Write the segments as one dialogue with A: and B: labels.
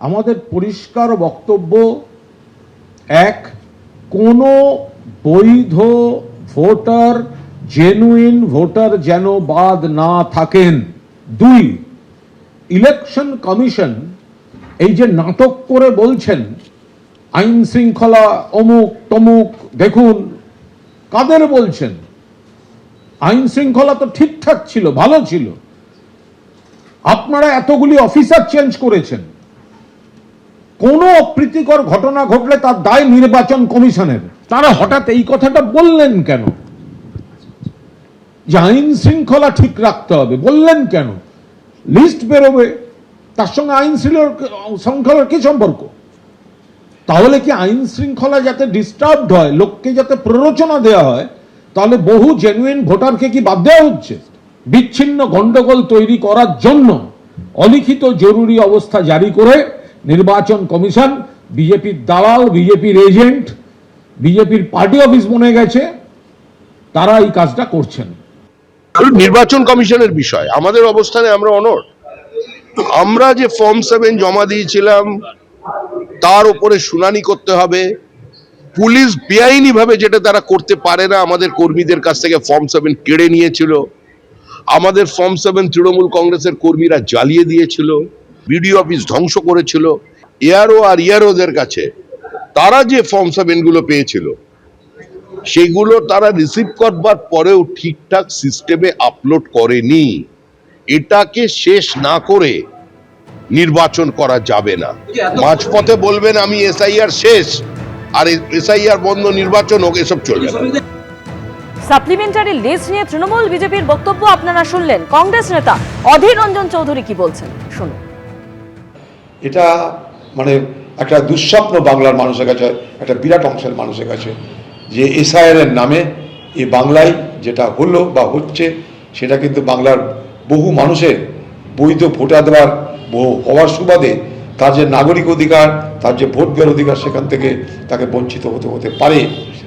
A: আমাদের পরিষ্কার বক্তব্য, এক, কোনো বৈধ ভোটার, জেনুইন ভোটার যেন বাদ না থাকেন। দুই, ইলেকশন কমিশন এই যে নাটক করে বলছেন আইন শৃঙ্খলা অমুক তমুক, দেখুন কাদের বলছেন? আইন শৃঙ্খলা তো ঠিকঠাক ছিল, ভালো ছিল। আপনারা এতগুলি অফিসার চেঞ্জ করেছেন, কোনো অপ্রীতিকর ঘটনা ঘটলে তার দায় নির্বাচন কমিশনের। তারা হঠাৎ এই কথাটা বললেন কেন যে আইন শৃঙ্খলা ঠিক রাখতে হবে? বললেন কেন? লিস্ট বেরোবে, তার সঙ্গে আইন শৃঙ্খলার কি সম্পর্ক? তাহলে কি আইন শৃঙ্খলা যাতে ডিস্টার্বড হয়, লোককে যাতে প্ররোচনা দেওয়া হয়, তাহলে বহু জেনুইন ভোটারকে কি বাদ দেওয়া হচ্ছে? বিচ্ছিন্ন গন্ডগোল তৈরি করার জন্য অলিখিত জরুরি অবস্থা জারি করে নির্বাচন কমিশন, বিজেপির দালাল, বিজেপির এজেন্ট, বিজেপির পার্টি অফিস মনে গেছে, তারা এই কাজটা করছেন।
B: নির্বাচন কমিশনের বিষয় আমাদের অবস্থানে আমরা অনড়। আমরা যে ফর্ম 7 জমা দিয়েছিলাম তার উপরে শুনানি করতে হবে। পুলিশ বেআইনি ভাবে যেটা তারা করতে পারে না, আমাদের কর্মীদের কাছ থেকে ফর্ম 7 কেড়ে নিয়েছিল। আমাদের ফর্ম 7 তৃণমূল কংগ্রেসের কর্মীরা জ্বালিয়ে দিয়েছিল, বিডিও অফিস ধ্বংস করেছিল। এআরও আর ইআরওদের কাছে তারা যে ফর্ম 7 গুলো পেয়েছিল সেগুলো তারা রিসিভ করবার পরেও ঠিকঠাক সিস্টেমে আপলোড করেনি। এটাকে শেষ না করে নির্বাচন করা যাবে না। মাঝপথে বলবেন আমি এসআইআর শেষ আর এসআইআর বন্ধ, নির্বাচন হোক, এসব চলবে না।
C: সাপ্লিমেন্টারি লিস্ট নিয়ে তৃণমূল বিজেপির বক্তব্য আপনারা শুনলেন। কংগ্রেস নেতা অধীর রঞ্জন চৌধুরী কি বলছেন শুনুন।
D: এটা মানে একটা দুঃস্বপ্ন বাংলার মানুষের কাছে, একটা বিরাট অংশের মানুষের কাছে, যে এসআইআর এর নামে এই বাংলায় যেটা হলো বা হচ্ছে সেটা কিন্তু বাংলার বহু মানুষের বৈধ ভোটার দেওয়ার হওয়ার সুবাদে তার যে নাগরিক অধিকার, তার যে ভোট দেওয়ার অধিকার, সেখান থেকে তাকে বঞ্চিত হতে পারে।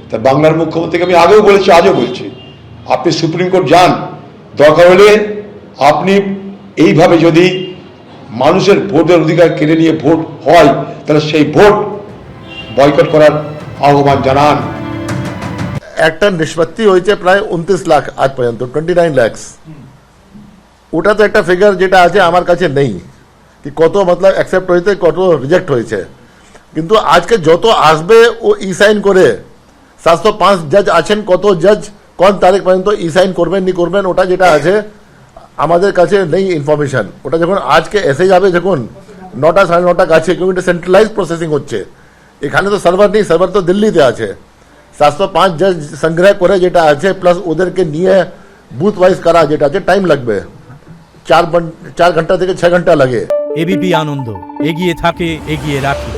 D: তা বাংলার মুখ্যমন্ত্রীকে আমি আগেও বলেছি, আজও বলছি, আপনি সুপ্রিম কোর্ট যান, দরকার হলে আপনি এইভাবে যদি মানুষের ভোটের অধিকার কেড়ে নিয়ে ভোট হয় তাহলে সেই ভোট বয়কট করার আহ্বান জানান।
E: একটা নিষ্পত্তি হয়েছে প্রায় 29 লাখ আজ পর্যন্ত, 29 lakhs। ওটা তো একটা ফিগার যেটা আছে আমার কাছে নেই, কি কত মতলব অ্যাকসেপ্ট হয়েছে, কত রিজেক্ট হয়েছে। কিন্তু আজকে যত আসবে ও ই সাইন করে, 705 জজ আছেন, কত জজ কোন তারিখ পর্যন্ত ই সাইন করবেন নি করবেন, ওটা যেটা আছে আমাদের কাছে নেই ইনফরমেশন। ওটা যখন আজকে এসে যাবে, যখন 9টা 9:30 কাছে, কিন্তু এটা সেন্ট্রালাইজ প্রসেসিং হচ্ছে, এখানে তো সার্ভার নেই, সার্ভার তো দিল্লিতে আছে। 705 জজ সংগ্রহ করে যেটা আছে, প্লাস ওদেরকে নিয়ে বুথ ওয়াইজ করা যেটা আছে, টাইম লাগবে 4 ঘন্টা থেকে 6 ঘন্টা লাগে।
F: এবিপি আনন্দ, এগিয়ে থাকে, এগিয়ে রাখে।